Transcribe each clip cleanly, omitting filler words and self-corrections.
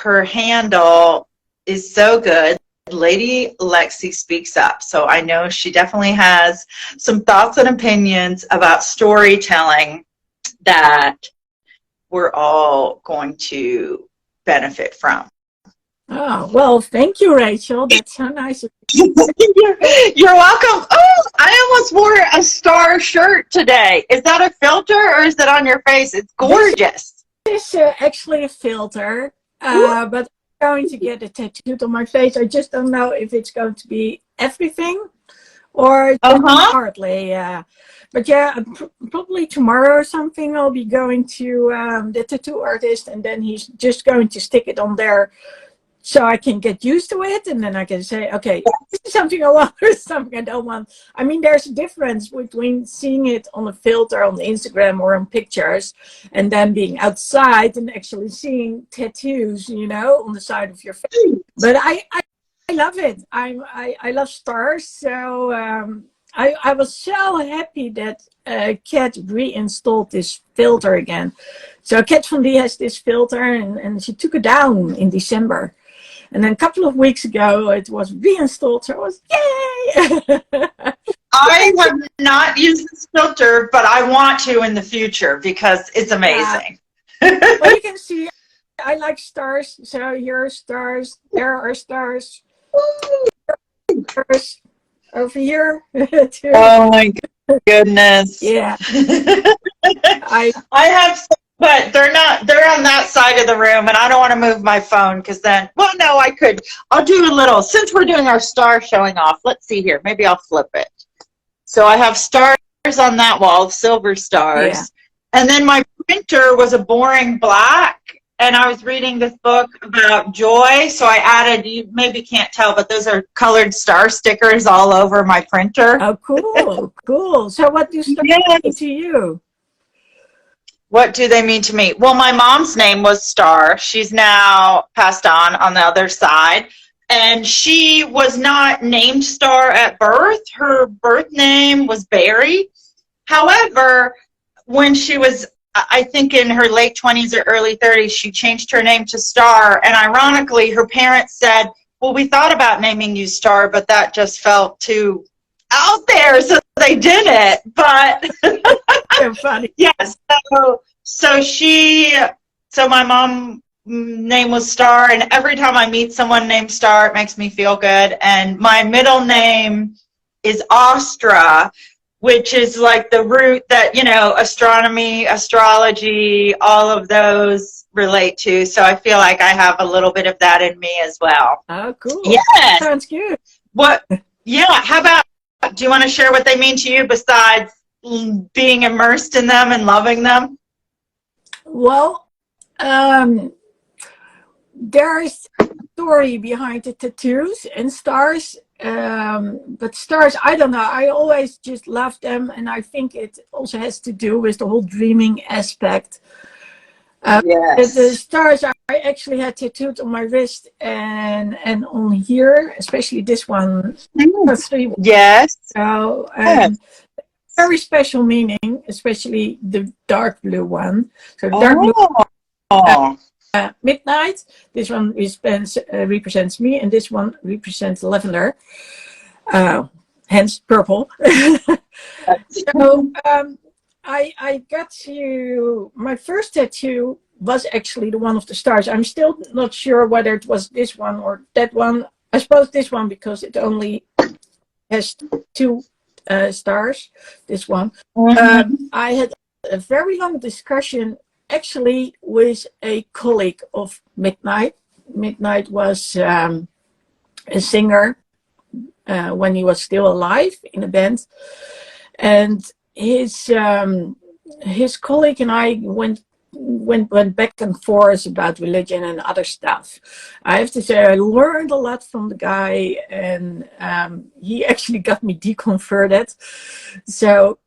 her handle is so good. Lady Lexi Speaks Up. So I know she definitely has some thoughts and opinions about storytelling that we're all going to benefit from. Oh, well, thank you, Rachel. That's so nice. You're welcome. Oh, I almost wore a star shirt today. Is that a filter or is it on your face? It's gorgeous. This is actually a filter, but I'm going to get it tattooed on my face. I just don't know if it's going to be everything or partly. But yeah, probably tomorrow or something I'll be going to the tattoo artist, and then he's just going to stick it on there so I can get used to it, and then I can say, okay, this is something I want or something I don't want. I mean, there's a difference between seeing it on a filter on Instagram or on pictures, and then being outside and actually seeing tattoos, you know, on the side of your face. But I love it. I love stars. So I was so happy that Kat reinstalled this filter again. So Kat van D has this filter, and she took it down in December. And then a couple of weeks ago, it was reinstalled. So I was, yay! I have not used this filter, but I want to in the future because it's amazing. Well, you can see, I like stars. So here are stars. There are stars. Stars over here. Too. Oh my goodness. Yeah. I have some, but they're on that side of the room, and I don't want to move my phone because then, well, no, I'll do a little, since we're doing our star showing off, let's see here, maybe I'll flip it. So I have stars on that wall, silver stars. Yeah. And then my printer was a boring black, and I was reading this book about joy, so I added, you maybe can't tell, but those are colored star stickers all over my printer. Oh, cool, cool. So what do stars mean to you? What do they mean to me? Well, my mom's name was Star. She's now passed on the other side. And she was not named Star at birth. Her birth name was Barry. However, when she was, I think in her late 20s or early 30s, she changed her name to Star. And ironically, her parents said, well, we thought about naming you Star, but that just felt too out there, so they did it. But so funny. Yes. So my mom name was Star, and every time I meet someone named Star, it makes me feel good. And my middle name is Astra, which is like the root that, you know, astronomy, astrology, all of those relate to. So I feel like I have a little bit of that in me as well. Oh, cool. Yes. Sounds good. What? Yeah. How about, do you want to share what they mean to you besides being immersed in them and loving them? Well, there's a story behind the tattoos and stars, but stars, I don't know, I always just love them, and I think it also has to do with the whole dreaming aspect. Yes. The stars I actually had tattooed on my wrist and on here, especially this one. Yes. So, very special meaning, especially the dark blue one. So dark blue, midnight. This one represents me, and this one represents lavender. Hence purple. So I got to, my first tattoo was actually the one of the stars. I'm still not sure whether it was this one or that one. I suppose this one, because it only has two stars, this one. I had a very long discussion actually with a colleague of Midnight. Midnight was a singer when he was still alive in a band, and his colleague and I went back and forth about religion and other stuff. I have to say I learned a lot from the guy, and he actually got me deconverted. So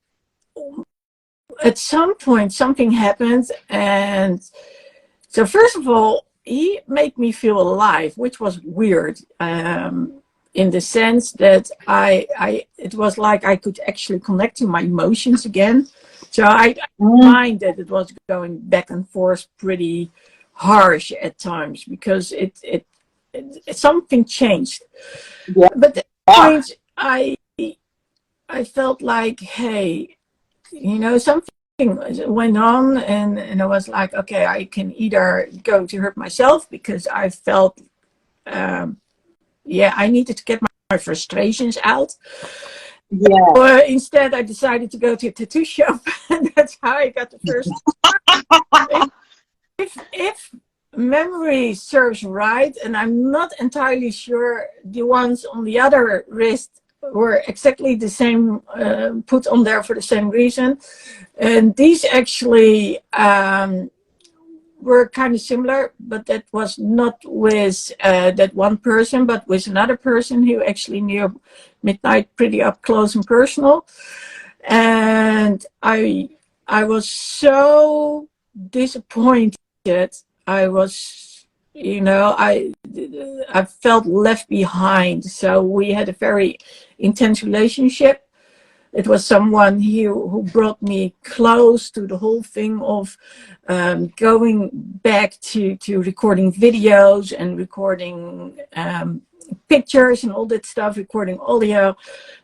at some point something happened, and so first of all he made me feel alive, which was weird, in the sense that it was like I could actually connect to my emotions again. So I mind that it was going back and forth pretty harsh at times because it something changed. Yeah. But at that point, I felt like, hey, you know, something went on, and I was like, okay, I can either go to hurt myself because I felt, I needed to get my frustrations out. Yeah. Or instead, I decided to go to a tattoo shop, and that's how I got the first. If memory serves right, and I'm not entirely sure the ones on the other wrist were exactly the same, put on there for the same reason. And these actually were kind of similar, but that was not with that one person, but with another person who actually knew Midnight pretty up close and personal. And I was so disappointed. I was, you know, I felt left behind. So we had a very intense relationship. It was someone who brought me close to the whole thing of going back to recording videos and recording pictures and all that stuff, recording audio.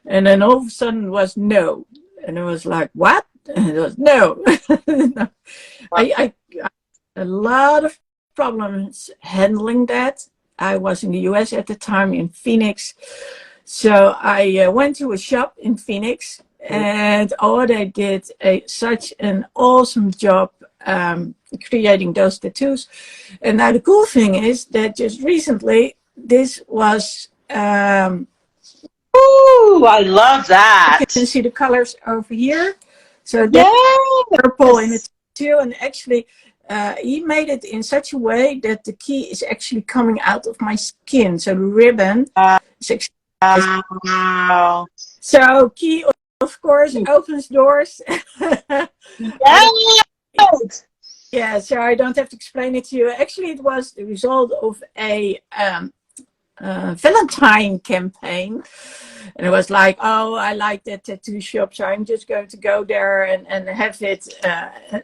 And then all of a sudden it was no. And it was like, what? And it was no. No. I a lot of problems handling that. I was in the US at the time, in Phoenix. So I went to a shop in Phoenix, and they did such an awesome job creating those tattoos. And now the cool thing is that just recently, this was... Ooh, I love that. You can see the colors over here. So that's purple in it too, and actually he made it in such a way that the key is actually coming out of my skin. So the ribbon is actually... Wow. So key, of course, opens doors. Yes. Yeah, so I don't have to explain it to you. Actually, it was the result of a Valentine campaign. And it was like, oh, I like that tattoo shop, so I'm just going to go there and have it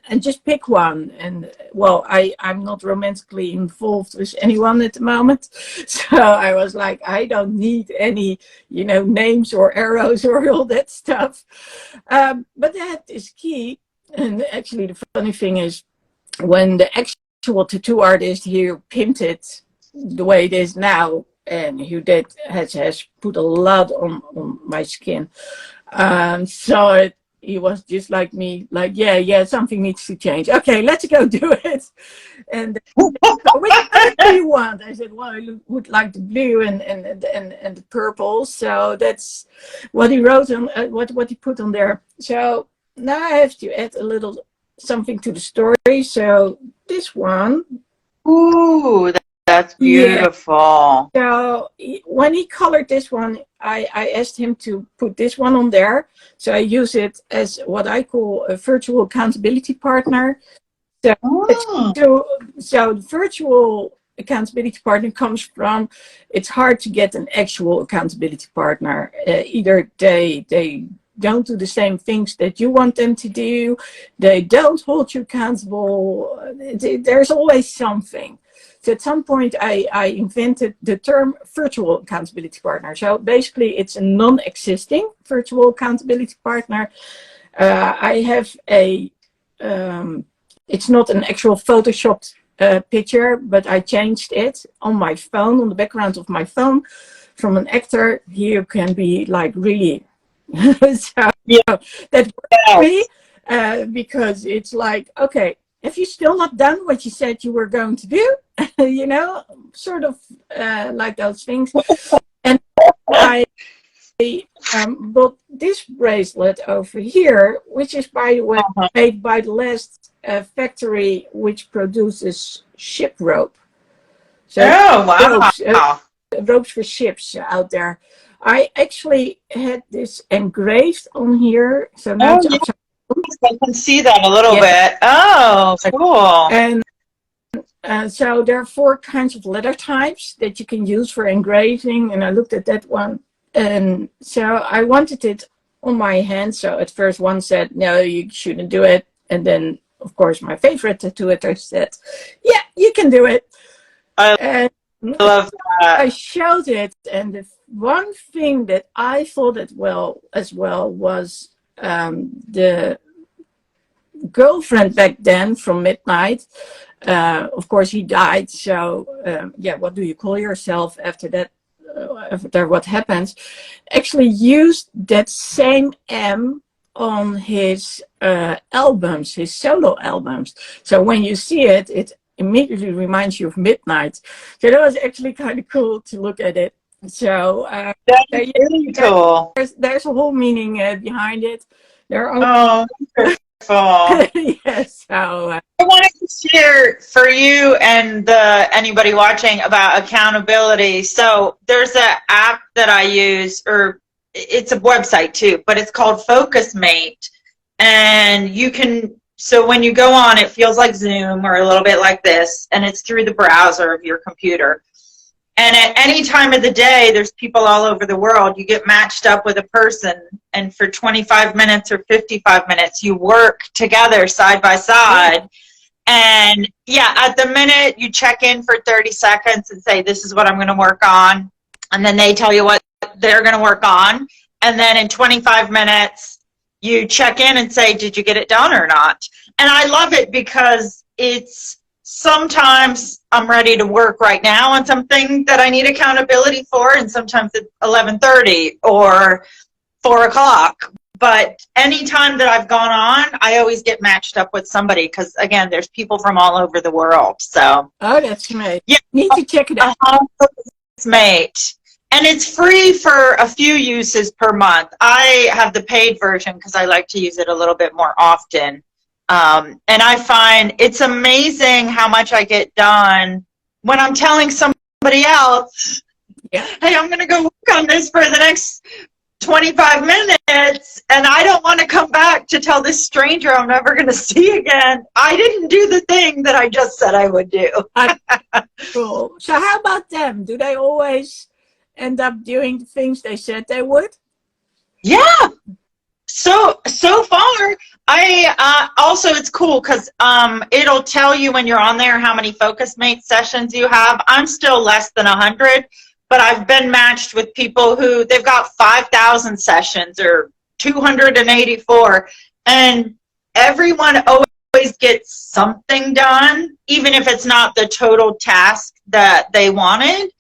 and just pick one. And well, I'm not romantically involved with anyone at the moment. So I was like, I don't need any, you know, names or arrows or all that stuff. But that is key. And actually, the funny thing is, when the actual tattoo artist here pimped it the way it is now, and who has put a lot on my skin. So he was just like me, like, yeah, something needs to change. Okay, let's go do it. And which color do you want? I said, well, I would like the blue and the purple. So that's what he wrote on, what he put on there. So now I have to add a little something to the story. So this one. Ooh, that's beautiful. Yeah. So when he colored this one, I asked him to put this one on there. So I use it as what I call a virtual accountability partner. So, so the virtual accountability partner comes from, it's hard to get an actual accountability partner. Either they don't do the same things that you want them to do. They don't hold you accountable. There's always something. So at some point, I invented the term virtual accountability partner. So basically, it's a non-existing virtual accountability partner. I have it's not an actual photoshopped picture, but I changed it on my phone, on the background of my phone, from an actor. Here can be like really... So yeah, that works for me because it's like, okay, have you still not done what you said you were going to do? You know, sort of like those things. And I bought this bracelet over here, which is, by the way, made by the last factory which produces ship rope. So wow. Ropes for ships out there. I actually had this engraved on here. So now I can see that a little bit. Oh, cool. And so there are 4 kinds of letter types that you can use for engraving. And I looked at that one. And so I wanted it on my hand. So at first one said, no, you shouldn't do it. And then of course, my favorite tattooer, said, yeah, you can do it. I And love that. I showed it, and the one thing that I thought as well was the girlfriend back then from Midnight. Of course, he died. So, yeah, what do you call yourself after that? After what happens? Actually, used that same M on his albums, his solo albums. So when you see it, it immediately reminds you of Midnight. So that was actually kind of cool to look at it. So That's really cool. there's a whole meaning behind it. There are Oh, wonderful. yes. So I wanted to share for you and anybody watching about accountability. So there's an app that I use, or it's a website too, but it's called FocusMate. And you can, so when you go on, it feels like Zoom or a little bit like this, and it's through the browser of your computer. And at any time of the day, there's people all over the world. You get matched up with a person, and for 25 minutes or 55 minutes, you work together side by side. And yeah, at the minute, you check in for 30 seconds and say, this is what I'm going to work on. And then they tell you what they're going to work on. And then in 25 minutes, you check in and say, did you get it done or not? And I love it because it's, sometimes I'm ready to work right now on something that I need accountability for, and sometimes it's 11:30 or 4 o'clock. But anytime that I've gone on, I always get matched up with somebody because, again, there's people from all over the world. So, oh, that's great. yeah, Need to check it out. Mate. And it's free for a few uses per month. I have the paid version because I like to use it a little bit more often. And I find it's amazing how much I get done when I'm telling somebody else, Yeah. hey, I'm going to go work on this for the next 25 minutes, and I don't want to come back to tell this stranger I'm never going to see again. I didn't do the thing that I just said I would do. Cool. So how about them? Do they always end up doing the things they said they would? Yeah. So far, I also, it's cool because it'll tell you when you're on there how many FocusMate sessions you have. I'm still less than 100, but I've been matched with people who they've got 5,000 sessions or 284, and everyone always gets something done, even if it's not the total task that they wanted.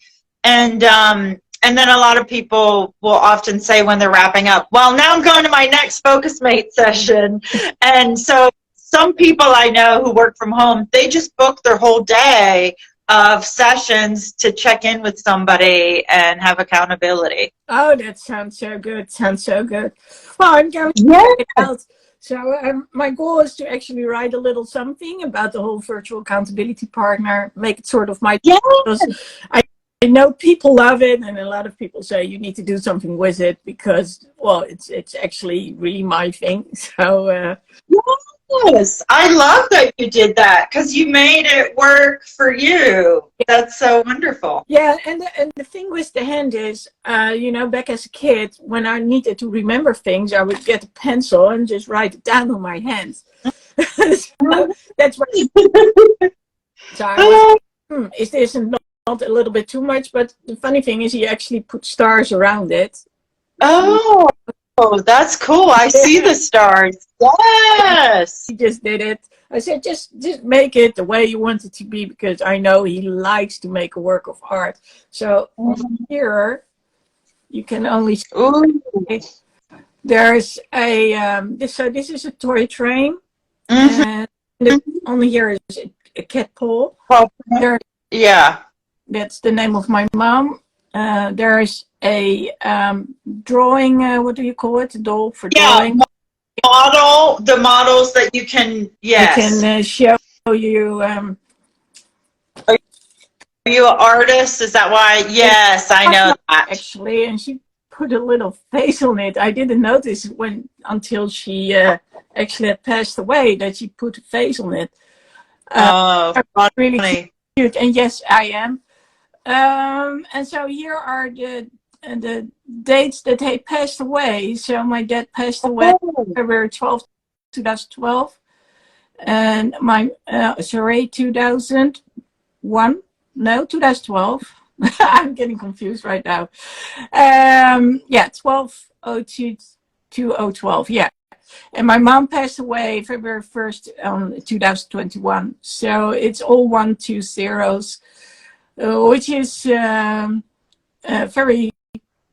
And then a lot of people will often say when they're wrapping up, well, now I'm going to my next FocusMate session. And so some people I know who work from home, they just book their whole day of sessions to check in with somebody and have accountability. Oh, that sounds so good. Sounds so good. Well, I'm going to check it out. So my goal is to actually write a little something about the whole virtual accountability partner, make it sort of my... Yeah. I know people love it, and a lot of people say you need to do something with it because, well, it's actually really my thing. So yes, I love that you did that because you made it work for you. That's so wonderful. Yeah, and the thing with the hand is, you know, back as a kid, when I needed to remember things, I would get a pencil and just write it down on my hands. So that's what. So I was, is this not a little bit too much? But the funny thing is, he actually put stars around it. Oh, that's cool. I see the stars. Yes. He just did it. I said, just make it the way you want it to be, because I know he likes to make a work of art. So here, you can only see there's a, so this is a toy train. And only here is a cat paw. There, yeah. That's the name of my mom. There's a drawing, what do you call it? A doll for drawing. Model, the models that you can, yes. I can show you. Are you an artist? Is that why? Yes, I know that. Actually, and she put a little face on it. I didn't notice until she actually had passed away that she put a face on it. Oh, really cute. And yes, I am. And so here are the dates that they passed away. So my dad passed away February 12th, 2012. And my, sorry, 2001? No, 2012. I'm getting confused right now. Yeah, 12/02/2012. Yeah. And my mom passed away February 1st, 2021. So it's all 1 2 zeros, which is very,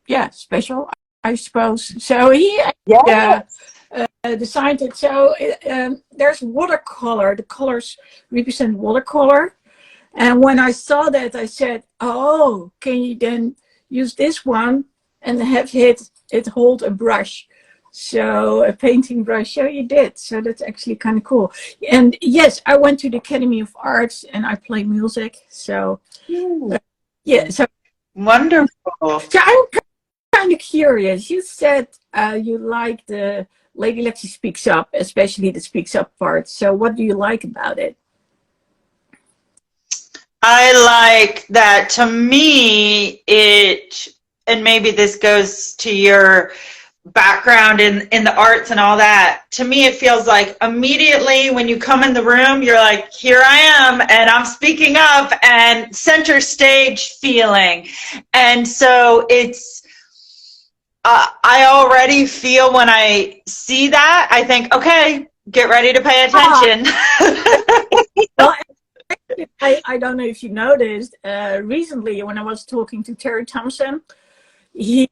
yeah, special, I suppose. So he designed it. So there's watercolor. The colors represent watercolor. And when I saw that, I said, oh, can you then use this one and have it hold a brush? So a painting brush. So you did. So that's actually kind of cool. And yes, I went to the Academy of Arts and I play music. So yeah. So Wonderful. So I'm kind of curious. You said you like the Lady Lexi Speaks Up, especially the Speaks Up part. So what do you like about it? I like that. To me, and maybe this goes to your background in the arts and all that. To me, it feels like immediately when you come in the room, you're like, here I am, and I'm speaking up, and center stage feeling. And so it's, I already feel when I see that, I think, okay, get ready to pay attention. Well, I don't know if you noticed, recently when I was talking to Terry Thompson, we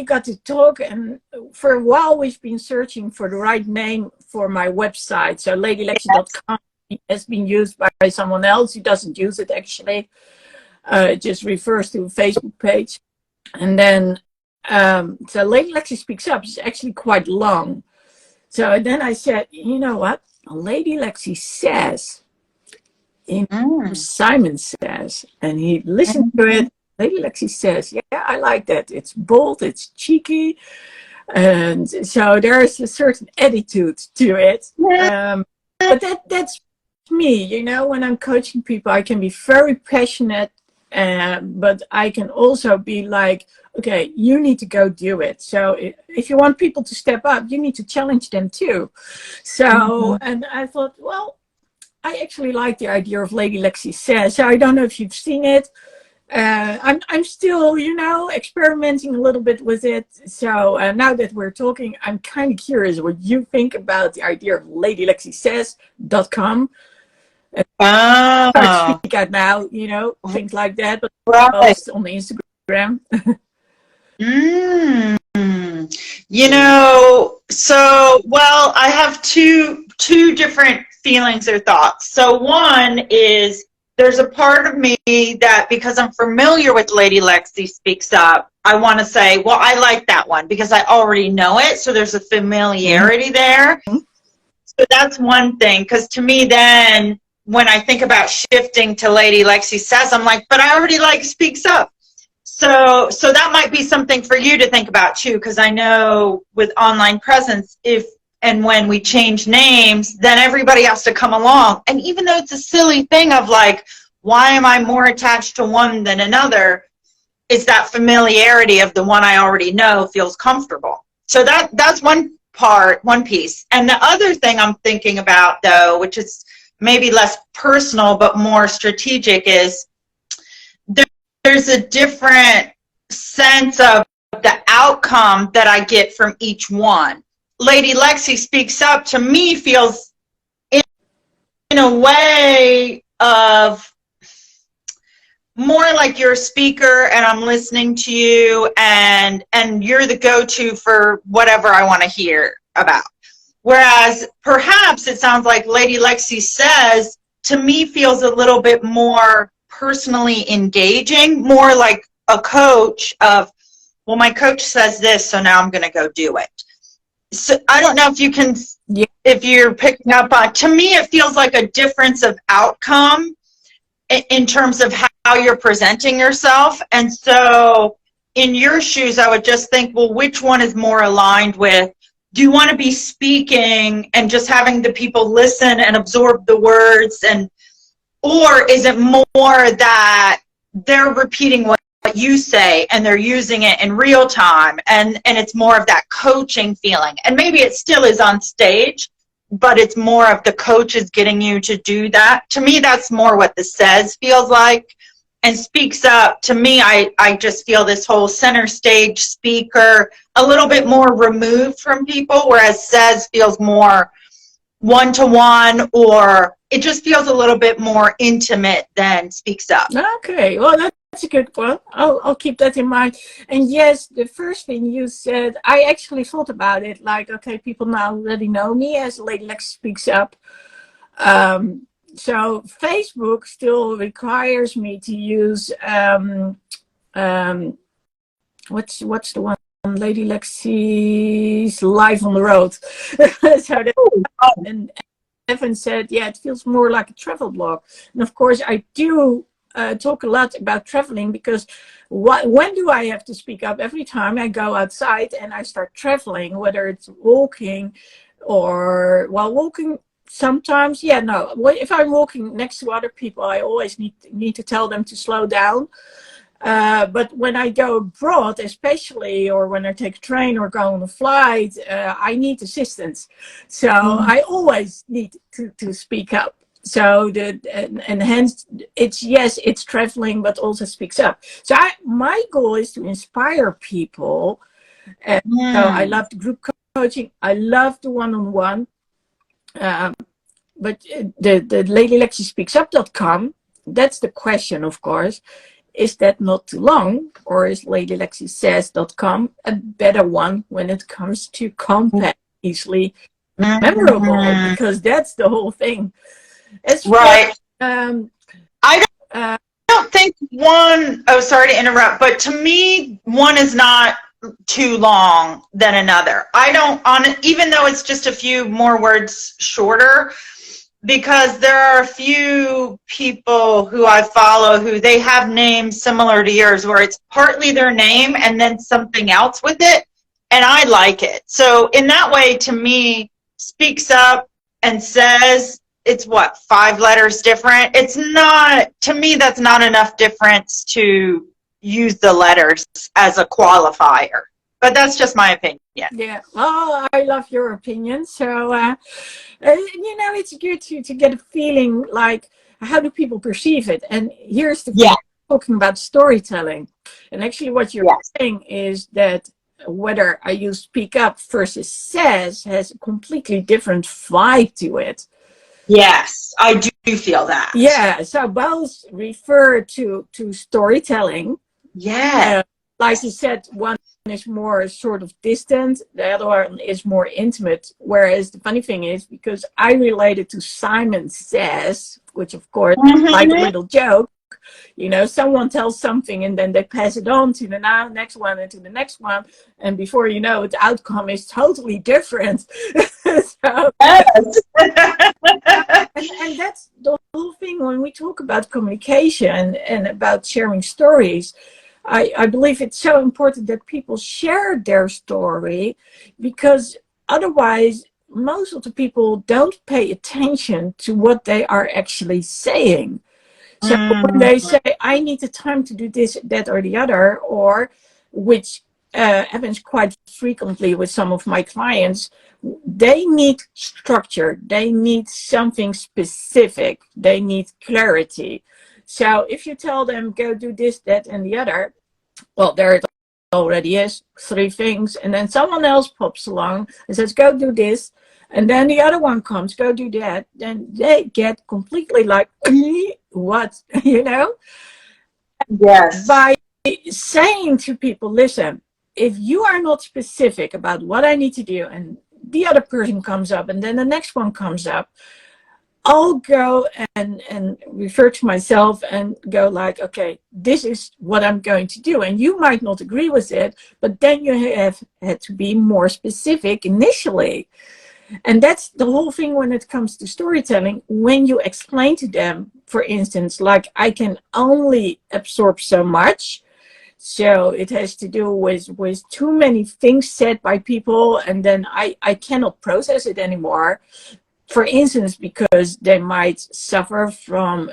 got to talk, and for a while we've been searching for the right name for my website. So ladylexi.com has been used by someone else who doesn't use it actually. It just refers to a Facebook page. And then, so Lady Lexi Speaks Up is actually quite long. So then I said, you know what? Lady Lexi says, Simon says, and he listened to it. Lady Lexi says, yeah, I like that. It's bold, it's cheeky. And so there's a certain attitude to it. But that's me, you know, when I'm coaching people, I can be very passionate, but I can also be like, okay, you need to go do it. So if you want people to step up, you need to challenge them too. So, and I thought, well, I actually like the idea of Lady Lexi Says. So I don't know if you've seen it. I'm still, you know, experimenting a little bit with it. So now that we're talking, I'm kind of curious what you think about the idea of LadyLexiSays.com. Start speak out now, you know, things like that, but post on Instagram. You know, so, well, I have two different feelings or thoughts. So one is, there's a part of me that, because I'm familiar with Lady Lexi Speaks Up, I want to say, well, I like that one because I already know it. So there's a familiarity there. So that's one thing. Because to me then, when I think about shifting to Lady Lexi Says, I'm like, but I already like Speaks Up. So that might be something for you to think about too, because I know with online presence, if and when we change names, then everybody has to come along. And even though it's a silly thing of like, why am I more attached to one than another? It's that familiarity of the one I already know feels comfortable. So that's one part, one piece. And the other thing I'm thinking about though, which is maybe less personal but more strategic, is there's a different sense of the outcome that I get from each one. Lady Lexi Speaks Up to me feels in a way of more like you're a speaker and I'm listening to you and you're the go-to for whatever I want to hear about. Whereas perhaps it sounds like Lady Lexi Says to me feels a little bit more personally engaging, more like a coach of, well, my coach says this, so now I'm going to go do it. So I don't know if you can, if you're picking up on, to me it feels like a difference of outcome in terms of how you're presenting yourself. And so in your shoes, I would just think, well, which one is more aligned with, do you want to be speaking and just having the people listen and absorb the words, and or is it more that they're repeating what you say and they're using it in real time, and it's more of that coaching feeling? And maybe it still is on stage, but it's more of the coach is getting you to do that. To me, that's more what the says feels like. And speaks up, to me, I just feel this whole center stage speaker, a little bit more removed from people, whereas says feels more one-to-one, or it just feels a little bit more intimate than speaks up. Okay, well, that's a good one. I'll keep that in mind. And yes, the first thing you said, I actually thought about it, like, okay, people now already know me as Lady Lex Speaks Up. So Facebook still requires me to use what's the one, Lady Lexi's Live on the Road. So and Evan said, yeah, it feels more like a travel blog. And of course, I do talk a lot about traveling, because when do I have to speak up? Every time I go outside and I start traveling, whether it's walking or while walking. Sometimes, yeah, no. If I'm walking next to other people, I always need to tell them to slow down. But when I go abroad, especially, or when I take a train or go on a flight, I need assistance. So I always need to speak up. So and hence it's traveling, but also speaks up. So my goal is to inspire people. So I love the group coaching. I love the one-on-one. But the LadyLexiSpeaksUp.com, that's the question, of course. Is that not too long? Or is LadyLexiSays.com a better one when it comes to compact, easily memorable? Because that's the whole thing. Right. I don't think one, oh, sorry to interrupt, but to me, one is not too long than another. I don't, even though it's just a few more words shorter, because there are a few people who I follow who they have names similar to yours, where it's partly their name and then something else with it, and I like it. So in that way, to me, Speaks Up and Says, it's what, 5 letters different? It's not, to me, that's not enough difference to use the letters as a qualifier. But that's just my opinion. Yeah, well, I love your opinion. So, it's good to get a feeling like, how do people perceive it? And here's the thing, talking about storytelling. And actually what you're saying is that whether I use Speak Up versus Says has a completely different vibe to it. Yes, I do feel that. Yeah, so both refer to storytelling. Yeah. Like you said, one is more sort of distant, the other one is more intimate. Whereas the funny thing is, because I related to Simon Says, which of course like a little joke, someone tells something and then they pass it on to the next one and to the next one, and before you know it, the outcome is totally different. So, yes. and that's the whole thing when we talk about communication and about sharing stories. I believe it's so important that people share their story, because otherwise most of the people don't pay attention to what they are actually saying. So when they say, I need the time to do this, that, or the other, or which happens quite frequently with some of my clients, they need structure. They need something specific. They need clarity. So if you tell them, go do this, that, and the other, well, there it already is, 3 things. And then someone else pops along and says, go do this. And then the other one comes, go do that. Then they get completely like, what, Yes. By saying to people, listen, if you are not specific about what I need to do, and the other person comes up, and then the next one comes up, I'll go and refer to myself and go like, okay, this is what I'm going to do. And you might not agree with it, but then you have had to be more specific initially. And that's the whole thing when it comes to storytelling. When you explain to them, for instance, like, I can only absorb so much. So it has to do with too many things said by people, and then I cannot process it anymore. For instance, because they might suffer from,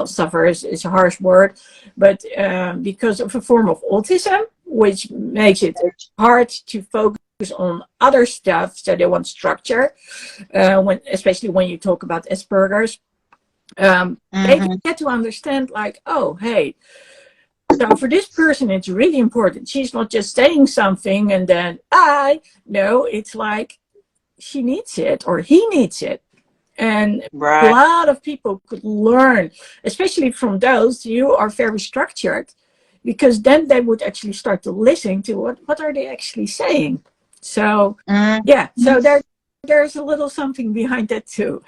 suffer is a harsh word, but because of a form of autism, which makes it hard to focus on other stuff, so they want structure. Especially when you talk about Asperger's, they get to understand, like, oh, hey, so for this person, it's really important. She's not just saying something and then no, it's like she needs it or he needs it. And a lot of people could learn, especially from those who are very structured, because then they would actually start to listen to what are they actually saying. So so there's a little something behind that too.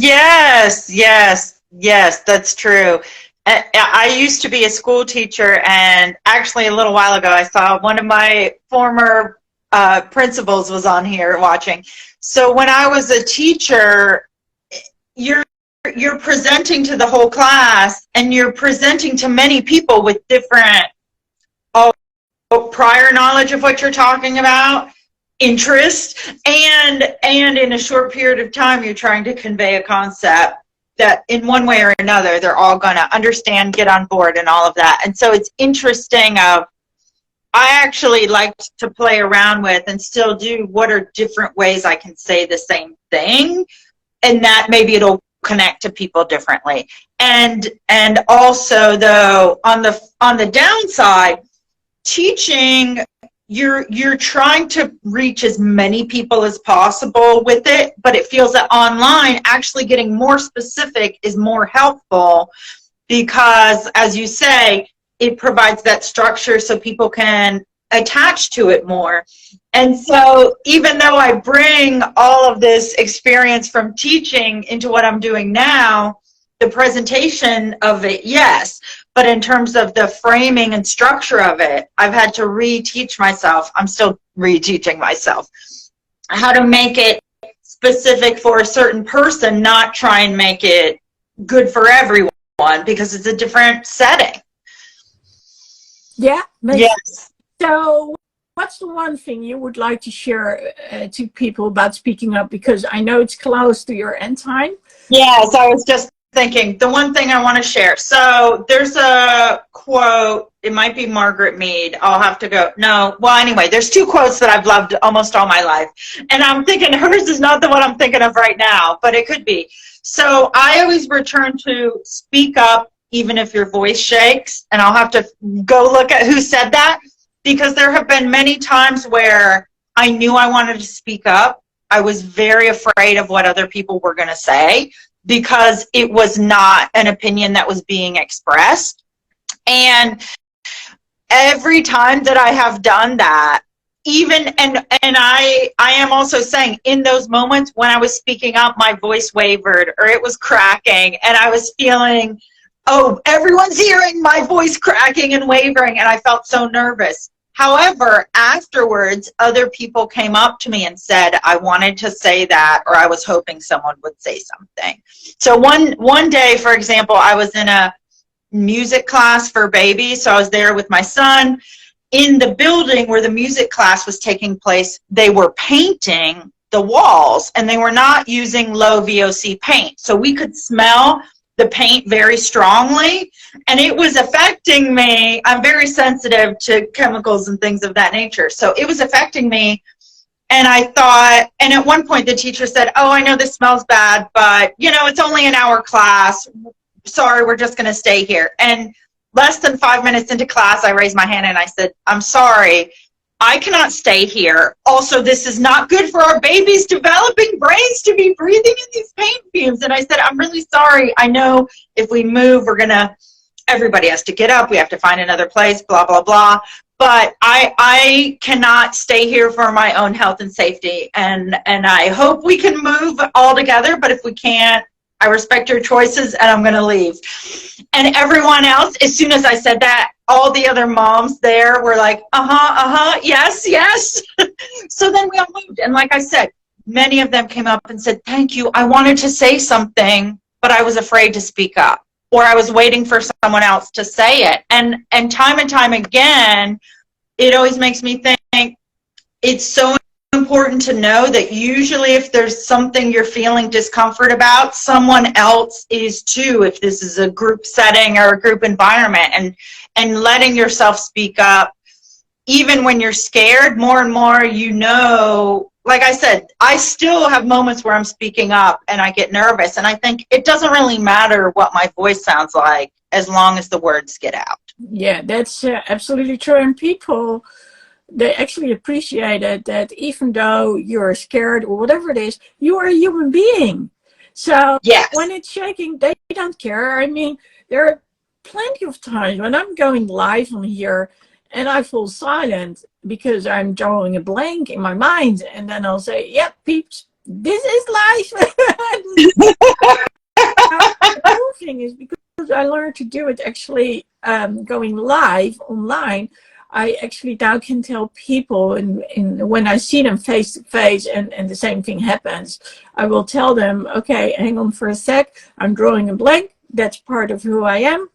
Yes, that's true. I used to be a school teacher, and actually a little while ago I saw one of my former principals was on here watching. So when I was a teacher, you're presenting to the whole class, and you're presenting to many people with different prior knowledge of what you're talking about, interest, and in a short period of time you're trying to convey a concept that in one way or another they're all going to understand, get on board, and all of that. And so it's interesting. I actually like to play around with and still do, what are different ways I can say the same thing, and that maybe it'll connect to people differently. And also, though, on the downside, teaching, you're trying to reach as many people as possible with it, but it feels that online, actually getting more specific is more helpful, because, as you say, it provides that structure so people can attach to it more. And so even though I bring all of this experience from teaching into what I'm doing now, the presentation of it, yes, but in terms of the framing and structure of it, I've had to reteach myself. I'm still reteaching myself how to make it specific for a certain person, not try and make it good for everyone, because it's a different setting. Yeah. Yes. So what's the one thing you would like to share to people about speaking up? Because I know it's close to your end time. Yes, I was just thinking, the one thing I want to share. So there's a quote, it might be Margaret Mead. I'll have to go. No, well, anyway, there's two quotes that I've loved almost all my life. And I'm thinking hers is not the one I'm thinking of right now, but it could be. So I always return to speak up, even if your voice shakes. And I'll have to go look at who said that, because there have been many times where I knew I wanted to speak up. I was very afraid of what other people were going to say, because it was not an opinion that was being expressed. And every time that I have done that, even, and I am also saying, in those moments when I was speaking up, my voice wavered, or it was cracking, and I was feeling, oh, everyone's hearing my voice cracking and wavering, and I felt so nervous. However, afterwards, other people came up to me and said, I wanted to say that, or I was hoping someone would say something. So one day, for example, I was in a music class for babies. So I was there with my son. In the building where the music class was taking place, they were painting the walls, and they were not using low VOC paint. So we could smell the paint very strongly, and it was affecting me. I'm very sensitive to chemicals and things of that nature. So it was affecting me. And I thought, and at one point the teacher said, oh, I know this smells bad, but you know, it's only an hour class. Sorry, we're just going to stay here. And less than 5 minutes into class, I raised my hand and I said, I'm sorry, I cannot stay here. Also, this is not good for our babies' developing brains to be breathing in these paint fumes. And I said, I'm really sorry. I know if we move, everybody has to get up. We have to find another place, blah, blah, blah. But I cannot stay here for my own health and safety. And I hope we can move all together. But if we can't, I respect your choices and I'm going to leave. And everyone else, as soon as I said that, all the other moms there were like, yes, yes. So then we all moved. And like I said, many of them came up and said, thank you. I wanted to say something, but I was afraid to speak up, or I was waiting for someone else to say it. And time again, it always makes me think it's so important to know that usually if there's something you're feeling discomfort about, someone else is too, if this is a group setting or a group environment, and letting yourself speak up even when you're scared, more and more, you know, like I said, I still have moments where I'm speaking up and I get nervous. And I think it doesn't really matter what my voice sounds like as long as the words get out. Yeah, that's absolutely true. And people, they actually appreciate it, that even though you're scared or whatever it is, you are a human being. So Yes. when it's shaking, they don't care. I mean, there are plenty of times when I'm going live on here and I fall silent because I'm drawing a blank in my mind. And then I'll say, yep, peeps, this is live. The cool thing is, because I learned to do it actually going live online, I actually now can tell people, and when I see them face to face and the same thing happens, I will tell them, okay, hang on for a sec, I'm drawing a blank, that's part of who I am,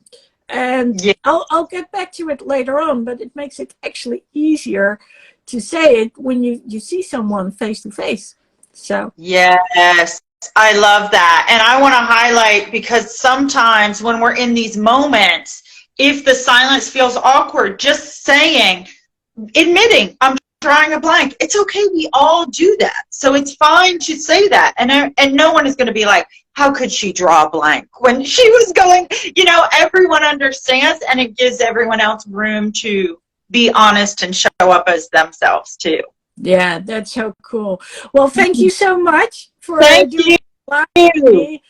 and Yeah. I'll get back to it later on. But it makes it actually easier to say it when you see someone face to face. So Yes, I love that. And I want to highlight, because sometimes when we're in these moments, if the silence feels awkward, just saying, admitting, I'm drawing a blank. It's okay. We all do that. So it's fine to say that. And no one is going to be like, how could she draw a blank when she was going, you know, everyone understands, and it gives everyone else room to be honest and show up as themselves too. yeah, that's so cool. Well, thank you so much for Thank doing live with you. me.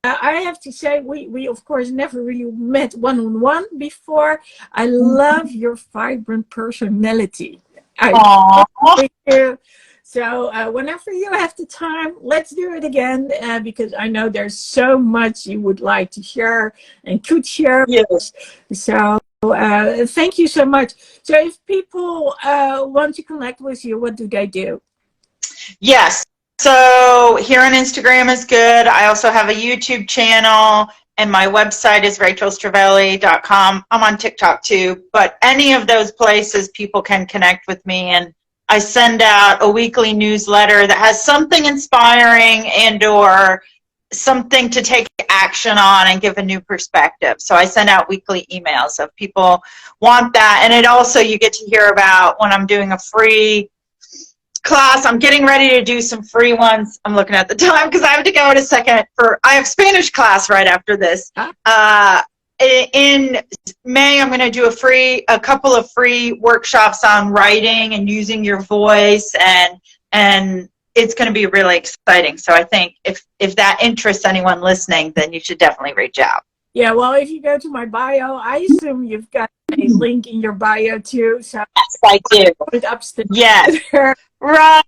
I have to say, we of course never really met one-on-one before. I love your vibrant personality. I Aww. with you. So whenever you have the time, let's do it again, because I know there's so much you would like to share and could share. Yes. So thank you so much. So if people want to connect with you, what do they do? Yes. So here on Instagram is good. I also have a YouTube channel, and my website is rachelstrivelli.com. I'm on TikTok too, but any of those places people can connect with me, and I send out a weekly newsletter that has something inspiring and or something to take action on and give a new perspective. So I send out weekly emails. So if people want that, and it also, you get to hear about when I'm doing a free class. I'm getting ready to do some free ones. I'm looking at the time because I have to go in a second I have Spanish class right after this. In May, I'm going to do a couple of free workshops on writing and using your voice, and it's going to be really exciting. So I think if that interests anyone listening, then you should definitely reach out. Yeah, well, if you go to my bio, I assume you've got a link in your bio too. So yes, I do. Put it upstairs. Yes, right.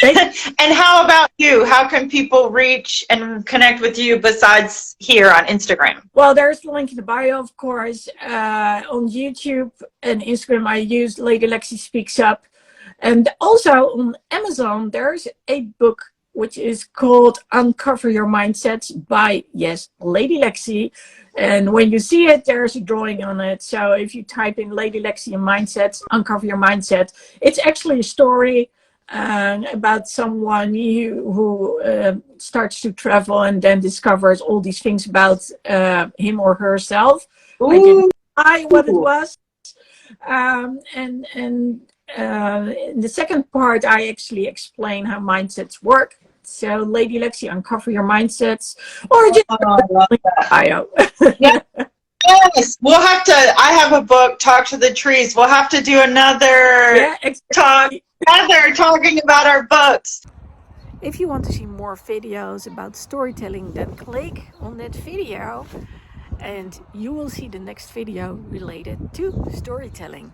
And how about you? How can people reach and connect with you besides here on Instagram? Well, there's the link in the bio, of course. On YouTube and Instagram, I use Lady Lexi Speaks Up. And also on Amazon, there's a book which is called Uncover Your Mindsets by, yes, Lady Lexi. And when you see it, there's a drawing on it. So if you type in Lady Lexi and Mindsets, Uncover Your Mindset, it's actually a story about someone who starts to travel and then discovers all these things about him or herself. Ooh. I didn't know what it was. And in the second part, I actually explain how mindsets work. So, Lady Lexi, Uncover Your Mindsets, or just bio. Yeah. Yes, we'll have to. I have a book, Talk to the Trees. We'll have to do another talk together, talking about our books. If you want to see more videos about storytelling, then click on that video, and you will see the next video related to storytelling.